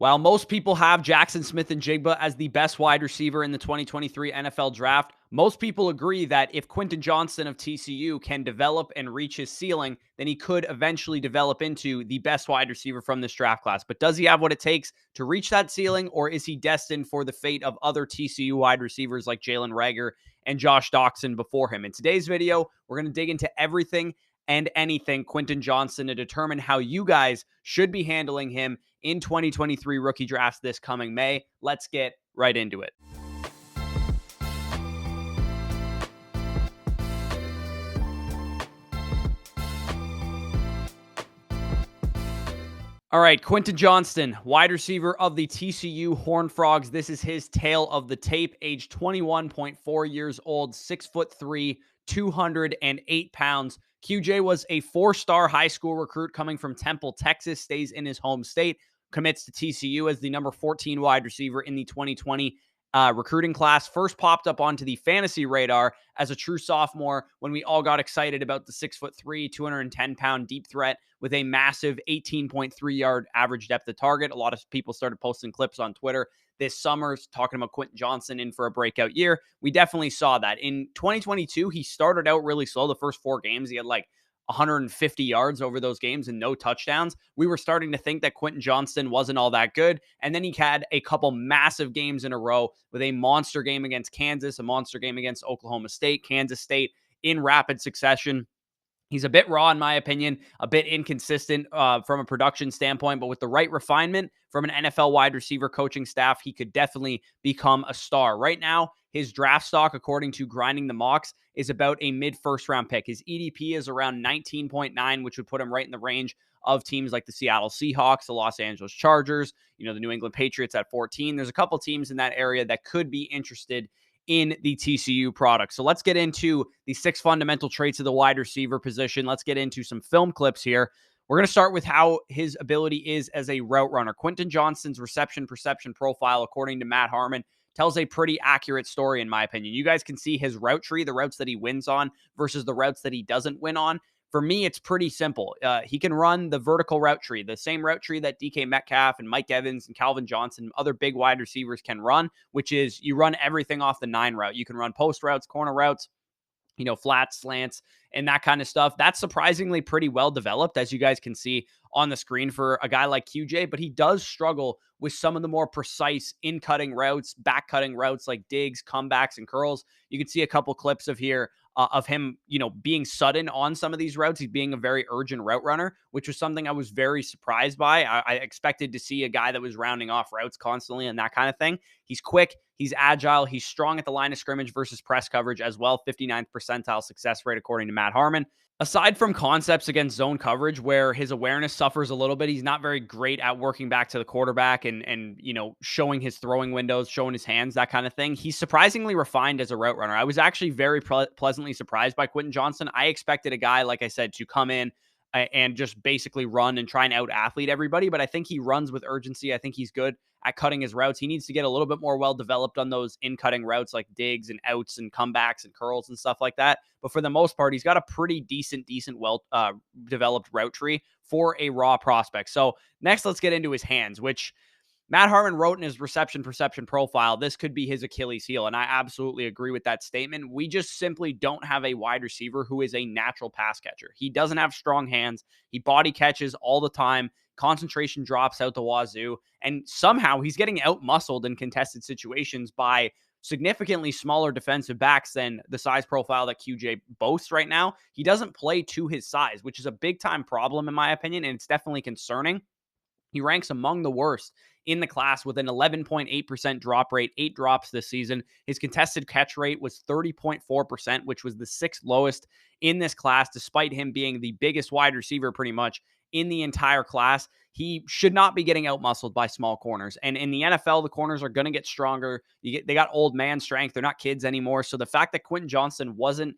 While most people have Jackson Smith-Njigba as the best wide receiver in the 2023 NFL Draft, most people agree that if Quentin Johnston of TCU can develop and reach his ceiling, then he could eventually develop into the best wide receiver from this draft class. But does he have what it takes to reach that ceiling, or is he destined for the fate of other TCU wide receivers like Jalen Reagor and Josh Doxson before him? In today's video, we're going to dig into everything and anything Quentin Johnston to determine how you guys should be handling him in 2023 rookie drafts this coming May. Let's get right into it. All right, Quentin Johnston, wide receiver of the TCU Horned Frogs. This is his tale of the tape, age 21.4 years old, 6'3", 208 pounds. QJ was a four-star high school recruit coming from Temple, Texas, stays in his home state, commits to TCU as the number 14 wide receiver in the 2020 recruiting class. First popped up onto the fantasy radar as a true sophomore when we all got excited about the 6'3", 210-pound deep threat with a massive 18.3 yard average depth of target. A lot of people started posting clips on Twitter this summer talking about Quentin Johnston in for a breakout year. We definitely saw that. In 2022, he started out really slow. The first 4 games, he had like 150 yards over those games and no touchdowns. We were starting to think that Quentin Johnston wasn't all that good. And then he had a couple massive games in a row with a monster game against Kansas, a monster game against Oklahoma State, Kansas State in rapid succession. He's a bit raw, in my opinion, a bit inconsistent from a production standpoint, but with the right refinement from an NFL wide receiver coaching staff, he could definitely become a star. Right now, his draft stock, according to Grinding the Mocks, is about a mid-first round pick. His EDP is around 19.9, which would put him right in the range of teams like the Seattle Seahawks, the Los Angeles Chargers, the New England Patriots at 14. There's a couple teams in that area that could be interested in the TCU product. So let's get into the 6 fundamental traits of the wide receiver position. Let's get into some film clips here. We're going to start with how his ability is as a route runner. Quentin Johnston's reception perception profile, according to Matt Harmon, tells a pretty accurate story, in my opinion. You guys can see his route tree, the routes that he wins on versus the routes that he doesn't win on. For me, it's pretty simple. He can run the vertical route tree, the same route tree that DK Metcalf and Mike Evans and Calvin Johnson and other big wide receivers can run, which is you run everything off the 9 route. You can run post routes, corner routes, flats, slants, and that kind of stuff. That's surprisingly pretty well developed, as you guys can see on the screen for a guy like QJ, but he does struggle with some of the more precise in-cutting routes, back-cutting routes like digs, comebacks, and curls. You can see a couple clips of him, being sudden on some of these routes. He's being a very urgent route runner, which was something I was very surprised by. I expected to see a guy that was rounding off routes constantly and that kind of thing. He's quick. He's agile. He's strong at the line of scrimmage versus press coverage as well. 59th percentile success rate, according to Matt Harmon. Aside from concepts against zone coverage where his awareness suffers a little bit, he's not very great at working back to the quarterback and showing his throwing windows, showing his hands, that kind of thing. He's surprisingly refined as a route runner. I was actually very pleasantly surprised by Quentin Johnston. I expected a guy, like I said, to come in and just basically run and try and out-athlete everybody, but I think he runs with urgency. I think he's good at cutting his routes. He needs to get a little bit more well-developed on those in-cutting routes like digs and outs and comebacks and curls and stuff like that. But for the most part, he's got a pretty decent, well-developed route tree for a raw prospect. So next, let's get into his hands, which Matt Harmon wrote in his reception perception profile, this could be his Achilles heel, and I absolutely agree with that statement. We just simply don't have a wide receiver who is a natural pass catcher. He doesn't have strong hands. He body catches all the time. Concentration drops out the wazoo, and somehow he's getting out-muscled in contested situations by significantly smaller defensive backs than the size profile that QJ boasts right now. He doesn't play to his size, which is a big-time problem in my opinion, and it's definitely concerning. He ranks among the worst in the class with an 11.8% drop rate, 8 drops this season. His contested catch rate was 30.4%, which was the 6th lowest in this class, despite him being the biggest wide receiver pretty much in the entire class. He should not be getting out-muscled by small corners. And in the NFL, the corners are going to get stronger. They got old man strength. They're not kids anymore. So the fact that Quentin Johnston wasn't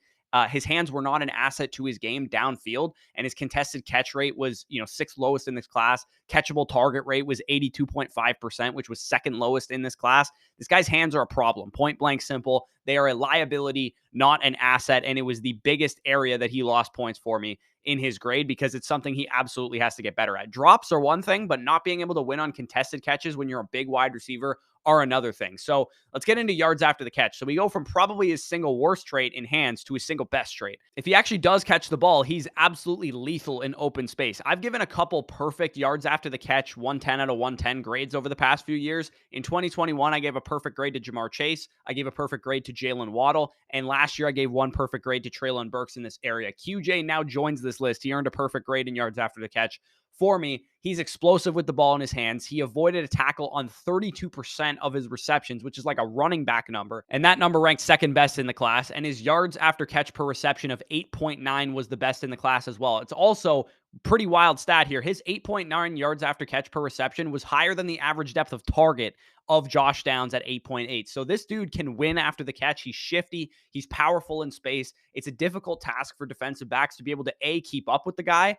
his hands were not an asset to his game downfield, and his contested catch rate was, 6th lowest in this class. Catchable target rate was 82.5%, which was 2nd lowest in this class. This guy's hands are a problem. Point blank simple. They are a liability, not an asset, and it was the biggest area that he lost points for me in his grade because it's something he absolutely has to get better at. Drops are one thing, but not being able to win on contested catches when you're a big wide receiver are another thing. So let's get into yards after the catch. So we go from probably his single worst trait in hands to his single best trait. If he actually does catch the ball, he's absolutely lethal in open space. I've given a couple perfect yards after the catch, 110 out of 110 grades over the past few years. In 2021, I gave a perfect grade to Jamar Chase. I gave a perfect grade to Jalen Waddle. And last year, I gave one perfect grade to Treylon Burks in this area. QJ now joins this list. He earned a perfect grade in yards after the catch. For me, he's explosive with the ball in his hands. He avoided a tackle on 32% of his receptions, which is like a running back number. And that number ranked second best in the class. And his yards after catch per reception of 8.9 was the best in the class as well. It's also pretty wild stat here. His 8.9 yards after catch per reception was higher than the average depth of target of Josh Downs at 8.8. So this dude can win after the catch. He's shifty. He's powerful in space. It's a difficult task for defensive backs to be able to A, keep up with the guy,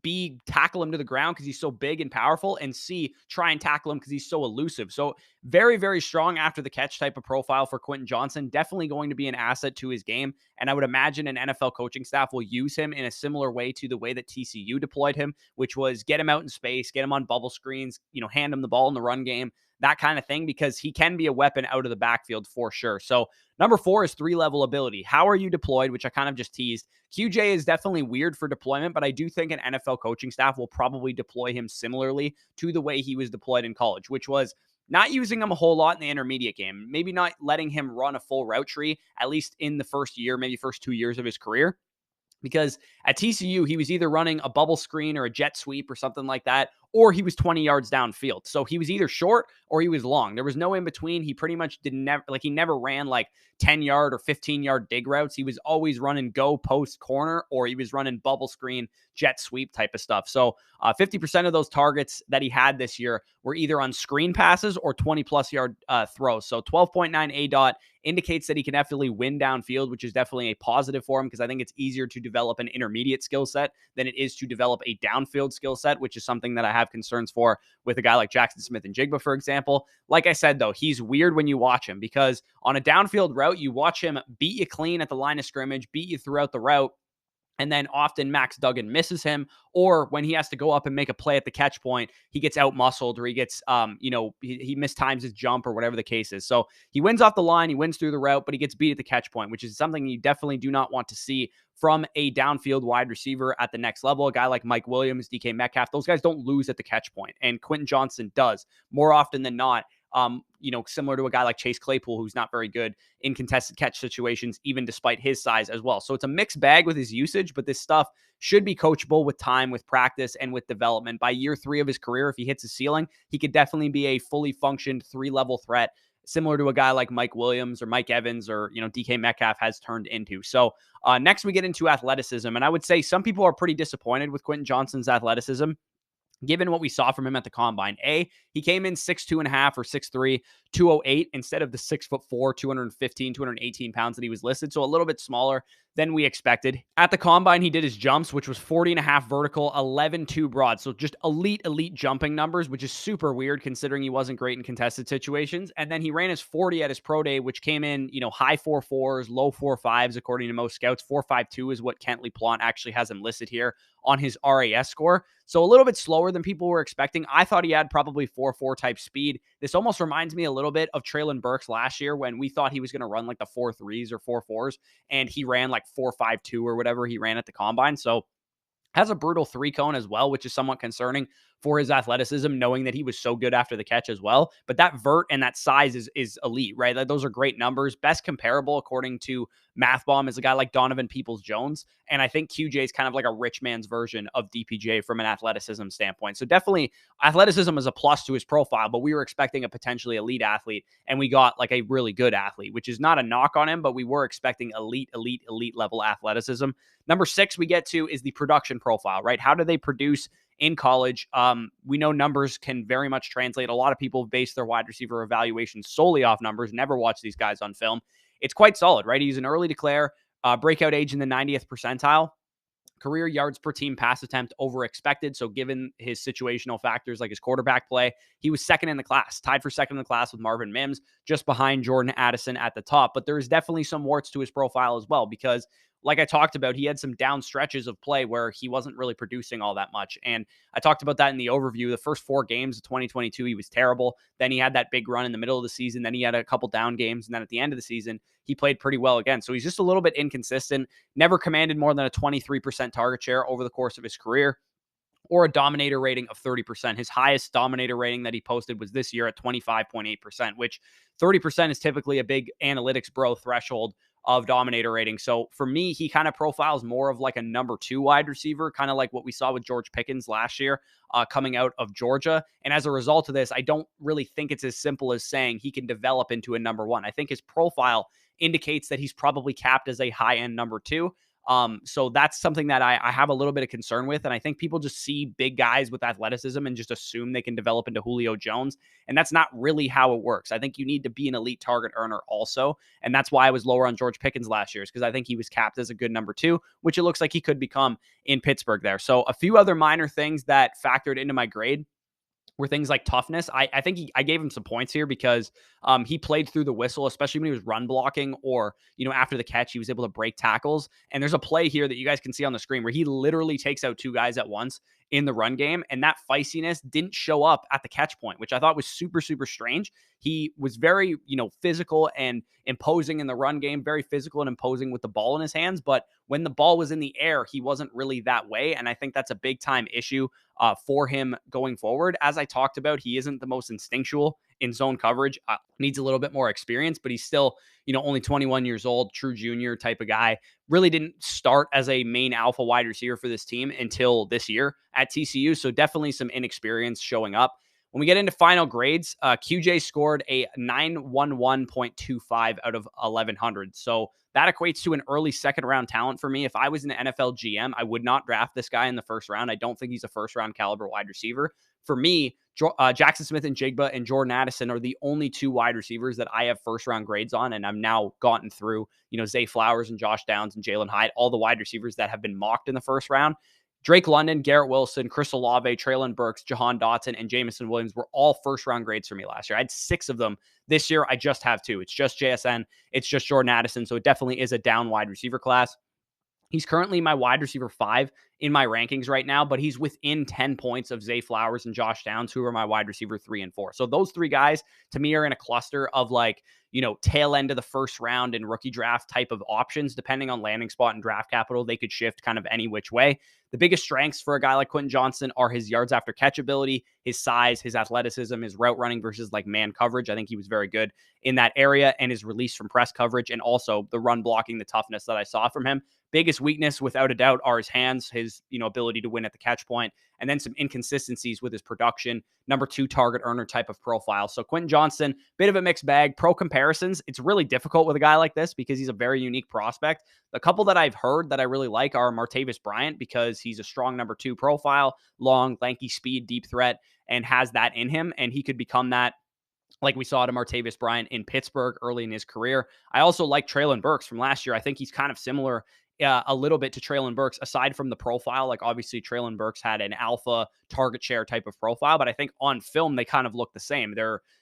B, tackle him to the ground because he's so big and powerful, and C, try and tackle him because he's so elusive. So very, very strong after the catch type of profile for Quentin Johnston. Definitely going to be an asset to his game. And I would imagine an NFL coaching staff will use him in a similar way to the way that TCU deployed him, which was get him out in space, get him on bubble screens, hand him the ball in the run game, that kind of thing, because he can be a weapon out of the backfield for sure. So number 4 is 3-level ability. How are you deployed, which I kind of just teased. QJ is definitely weird for deployment, but I do think an NFL coaching staff will probably deploy him similarly to the way he was deployed in college, which was not using him a whole lot in the intermediate game, maybe not letting him run a full route tree, at least in the first year, maybe first 2 years of his career. Because at TCU, he was either running a bubble screen or a jet sweep or something like that, or he was 20 yards downfield. So he was either short or he was long. There was no in between. He pretty much he never ran like 10-yard or 15-yard dig routes. He was always running go post corner, or he was running bubble screen, jet sweep type of stuff. So 50% of those targets that he had this year were either on screen passes or 20-plus yard throws. So 12.9 ADOT indicates that he can definitely win downfield, which is definitely a positive for him, because I think it's easier to develop an intermediate skill set than it is to develop a downfield skill set, which is something that I have concerns for with a guy like Jackson Smith and Jigba, for example. Like I said, though, he's weird when you watch him, because on a downfield route, you watch him beat you clean at the line of scrimmage, beat you throughout the route, and then often Max Duggan misses him, or when he has to go up and make a play at the catch point, he gets out-muscled, or he gets, he mistimes his jump, or whatever the case is. So he wins off the line, he wins through the route, but he gets beat at the catch point, which is something you definitely do not want to see from a downfield wide receiver at the next level. A guy like Mike Williams, DK Metcalf, those guys don't lose at the catch point, and Quentin Johnston does more often than not. Similar to a guy like Chase Claypool, who's not very good in contested catch situations, even despite his size as well. So it's a mixed bag with his usage, but this stuff should be coachable with time, with practice, and with development. By year 3 of his career, if he hits his ceiling, he could definitely be a fully functioned 3-level threat, similar to a guy like Mike Williams or Mike Evans or, DK Metcalf has turned into. So next we get into athleticism. And I would say some people are pretty disappointed with Quentin Johnston's athleticism, given what we saw from him at the combine. He came in 6'2.5" or 6'3", 208 instead of the 6'4", 215, 218 pounds that he was listed. So a little bit smaller than we expected. At the combine, he did his jumps, which was 40.5 vertical, 11.2 broad. So just elite jumping numbers, which is super weird considering he wasn't great in contested situations. And then he ran his 40 at his pro day, which came in, high 4.4s, low 4.5s, according to most scouts. 4.52 is what Kent LePlante actually has him listed here on his RAS score. So a little bit slower than people were expecting. I thought he had probably 4.4 type speed. This almost reminds me a little bit of Treylon Burks last year, when we thought he was going to run like the 4.3s or 4.4s, and he ran like 4.52 or whatever he ran at the combine. So has a brutal 3-cone as well, which is somewhat concerning for his athleticism, knowing that he was so good after the catch as well. But that vert and that size is elite, right? Like, those are great numbers. Best comparable, according to MathBomb, is a guy like Donovan Peoples-Jones. And I think QJ is kind of like a rich man's version of DPJ from an athleticism standpoint. So definitely athleticism is a plus to his profile, but we were expecting a potentially elite athlete, and we got like a really good athlete, which is not a knock on him, but we were expecting elite level athleticism. Number 6 we get to is the production profile, right? How do they produce in college? We know numbers can very much translate. A lot of people base their wide receiver evaluations solely off numbers, never watch these guys on film. It's quite solid, right? He's an early declare, breakout age in the 90th percentile. Career yards per team pass attempt over expected. So given his situational factors like his quarterback play, he was second in the class, tied for second in the class with Marvin Mims, just behind Jordan Addison at the top. But there's definitely some warts to his profile as well, because like I talked about, he had some down stretches of play where he wasn't really producing all that much. And I talked about that in the overview. The first 4 games of 2022, he was terrible. Then he had that big run in the middle of the season. Then he had a couple down games. And then at the end of the season, he played pretty well again. So he's just a little bit inconsistent, never commanded more than a 23% target share over the course of his career, or a dominator rating of 30%. His highest dominator rating that he posted was this year at 25.8%, which 30% is typically a big analytics bro threshold of dominator rating. So for me, he kind of profiles more of like a number 2 wide receiver, kind of like what we saw with George Pickens last year coming out of Georgia. And as a result of this, I don't really think it's as simple as saying he can develop into a number 1. I think his profile indicates that he's probably capped as a high-end number 2. So that's something that I have a little bit of concern with. And I think people just see big guys with athleticism and just assume they can develop into Julio Jones. And that's not really how it works. I think you need to be an elite target earner also. And that's why I was lower on George Pickens last year, is because I think he was capped as a good number 2, which it looks like he could become in Pittsburgh there. So a few other minor things that factored into my grade were things like toughness. I think I gave him some points here because he played through the whistle, especially when he was run blocking, or, after the catch, he was able to break tackles. And there's a play here that you guys can see on the screen where he literally takes out 2 guys at once in the run game. And that feistiness didn't show up at the catch point, which I thought was super, super strange. He was very, physical and imposing in the run game, very physical and imposing with the ball in his hands. But when the ball was in the air, he wasn't really that way. And I think that's a big time issue for him going forward. As I talked about, he isn't the most instinctual in zone coverage, needs a little bit more experience, but he's still, only 21 years old, true junior type of guy. Really didn't start as a main alpha wide receiver for this team until this year at TCU. So definitely some inexperience showing up. When we get into final grades, QJ scored a 911.25 out of 1,100. So that equates to an early second round talent for me. If I was an NFL GM, I would not draft this guy in the first round. I don't think he's a first round caliber wide receiver. For me, Jackson Smith-Njigba and Jordan Addison are the only 2 wide receivers that I have first round grades on. And I'm now gotten through, Zay Flowers and Josh Downs and Jalen Hyde, all the wide receivers that have been mocked in the first round. Drake London, Garrett Wilson, Chris Olave, Treylon Burks, Jahan Dotson, and Jameson Williams were all first-round grades for me last year. I had 6 of them. This year, I just have 2. It's just JSN. It's just Jordan Addison. So it definitely is a down wide receiver class. He's currently my wide receiver 5 in my rankings right now, but he's within 10 points of Zay Flowers and Josh Downs, who are my wide receiver 3 and 4. So those 3 guys, to me, are in a cluster of like, tail end of the first round and rookie draft type of options. Depending on landing spot and draft capital, they could shift kind of any which way. The biggest strengths for a guy like Quentin Johnston are his yards after catch ability, his size, his athleticism, his route running versus like man coverage. I think he was very good in that area, and his release from press coverage, and also the run blocking, the toughness that I saw from him. Biggest weakness, without a doubt, are his hands, his ability to win at the catch point, and then some inconsistencies with his production. Number 2 target earner type of profile. So Quentin Johnston, bit of a mixed bag. Pro comparisons, it's really difficult with a guy like this because he's a very unique prospect. The couple that I've heard that I really like are Martavis Bryant, because he's a strong number 2 profile, long, lanky speed, deep threat, and has that in him, and he could become that, like we saw to Martavis Bryant in Pittsburgh early in his career. I also like Treylon Burks from last year. I think he's kind of similar a little bit to Treylon Burks, aside from the profile. Like, obviously, Treylon Burks had an alpha target share type of profile, but I think on film, they kind of look the same.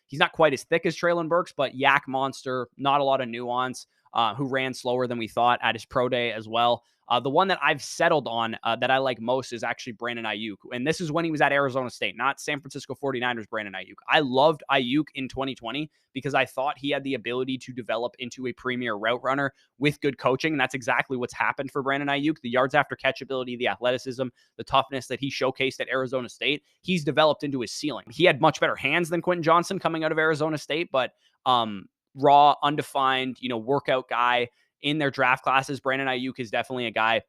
He's not quite as thick as Treylon Burks, but yak monster, not a lot of nuance, who ran slower than we thought at his pro day as well. The one that I've settled on that I like most is actually Brandon Ayuk. And this is when he was at Arizona State, not San Francisco 49ers Brandon Ayuk. I loved Ayuk in 2020 because I thought he had the ability to develop into a premier route runner with good coaching. And that's exactly what's happened for Brandon Ayuk. The yards after catch ability, the athleticism, the toughness that he showcased at Arizona State, he's developed into his ceiling. He had much better hands than Quentin Johnston coming out of Arizona State, but raw, undefined, workout guy in their draft classes. Brandon Ayuk is definitely a guy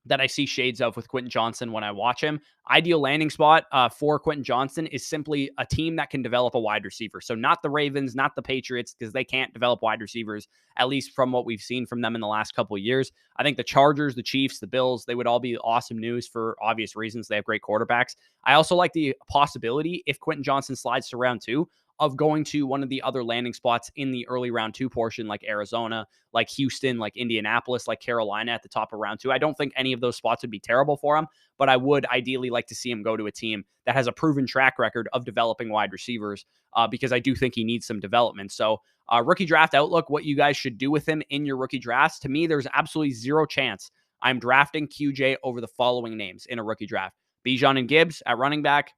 that I see shades of with Quentin Johnston when I watch him. Ideal landing spot for Quentin Johnston is simply a team that can develop a wide receiver. So not the Ravens, not the Patriots, because they can't develop wide receivers, at least from what we've seen from them in the last couple of years. I think the Chargers, the Chiefs, the Bills, they would all be awesome news for obvious reasons. They have great quarterbacks. I also like the possibility, if Quentin Johnston slides to round 2, of going to one of the other landing spots in the early round 2 portion, like Arizona, like Houston, like Indianapolis, like Carolina at the top of round 2. I don't think any of those spots would be terrible for him, but I would ideally like to see him go to a team that has a proven track record of developing wide receivers, because I do think he needs some development. So, rookie draft outlook, what you guys should do with him in your rookie drafts. To me, there's absolutely zero chance I'm drafting QJ over the following names in a rookie draft: Bijan and Gibbs at running back,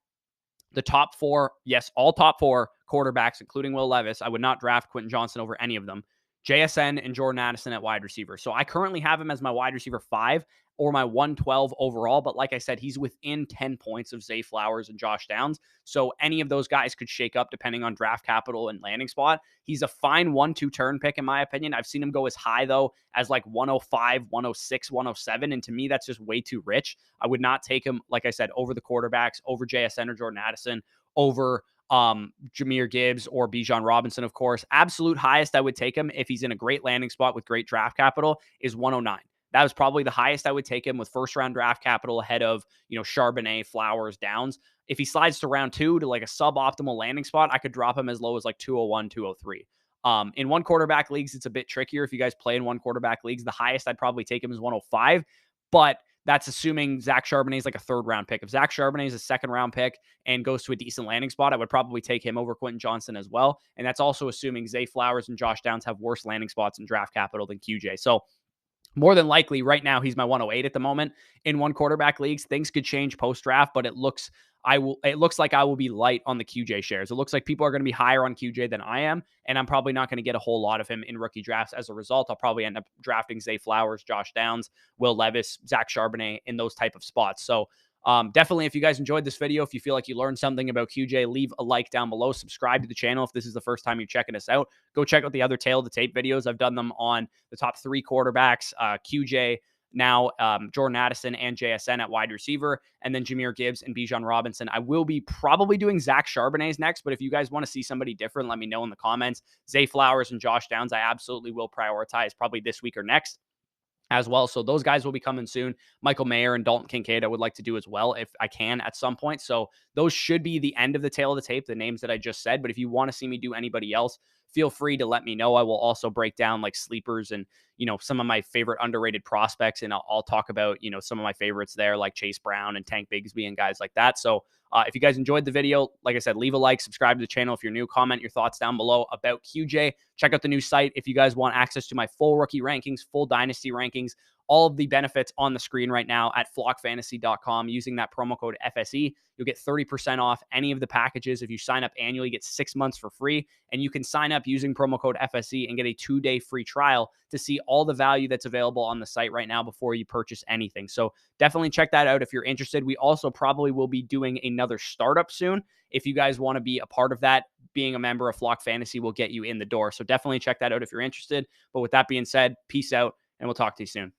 the top 4, yes, all top 4 quarterbacks, including Will Levis. I would not draft Quentin Johnston over any of them. JSN and Jordan Addison at wide receiver. So I currently have him as my wide receiver 5 or my 112 overall. But like I said, he's within 10 points of Zay Flowers and Josh Downs. So any of those guys could shake up depending on draft capital and landing spot. He's a fine 1-2 turn pick, in my opinion. I've seen him go as high, though, as like 105, 106, 107. And to me, that's just way too rich. I would not take him, like I said, over the quarterbacks, over JSN or Jordan Addison, over Jahmyr Gibbs or Bijan Robinson, of course. Absolute highest I would take him if he's in a great landing spot with great draft capital is 109. That was probably the highest I would take him with first round draft capital ahead of, Charbonnet, Flowers, Downs. If he slides to round 2 to like a suboptimal landing spot, I could drop him as low as like 201, 203. In one quarterback leagues, it's a bit trickier. If you guys play in one quarterback leagues, the highest I'd probably take him is 105, but that's assuming Zach Charbonnet is like a 3rd round pick. If Zach Charbonnet is a 2nd round pick and goes to a decent landing spot, I would probably take him over Quentin Johnston as well. And that's also assuming Zay Flowers and Josh Downs have worse landing spots in draft capital than QJ. So more than likely, right now, he's my 108 at the moment in one quarterback leagues. Things could change post draft, but it looks like I will be light on the QJ shares. It looks like people are going to be higher on QJ than I am, and I'm probably not going to get a whole lot of him in rookie drafts. As a result, I'll probably end up drafting Zay Flowers, Josh Downs, Will Levis, Zach Charbonnet in those type of spots. So definitely, if you guys enjoyed this video, if you feel like you learned something about QJ, leave a like down below. Subscribe to the channel if this is the first time you're checking us out. Go check out the other Tail of the Tape videos. I've done them on the top 3 quarterbacks, QJ, now Jordan Addison and JSN at wide receiver, and then Jahmyr Gibbs and Bijan Robinson. I will be probably doing Zach Charbonnet's next, but if you guys want to see somebody different, let me know in the comments. Zay Flowers and Josh Downs, I absolutely will prioritize probably this week or next as well. So those guys will be coming soon. Michael Mayer and Dalton Kincaid, I would like to do as well if I can at some point. So those should be the end of the Tail of the Tape, the names that I just said. But if you want to see me do anybody else, feel free to let me know. I will also break down like sleepers and, some of my favorite underrated prospects. And I'll talk about, some of my favorites there, like Chase Brown and Tank Bigsby and guys like that. So if you guys enjoyed the video, like I said, leave a like, subscribe to the channel if you're new, comment your thoughts down below about QJ. Check out the new site if you guys want access to my full rookie rankings, full dynasty rankings, all of the benefits on the screen right now at flockfantasy.com. Using that promo code FSE, you'll get 30% off any of the packages. If you sign up annually, you get 6 months for free, and you can sign up using promo code FSE and get a 2-day free trial to see all the value that's available on the site right now before you purchase anything. So definitely check that out if you're interested. We also probably will be doing another startup soon. If you guys want to be a part of that, being a member of Flock Fantasy will get you in the door. So definitely check that out if you're interested. But with that being said, peace out, and we'll talk to you soon.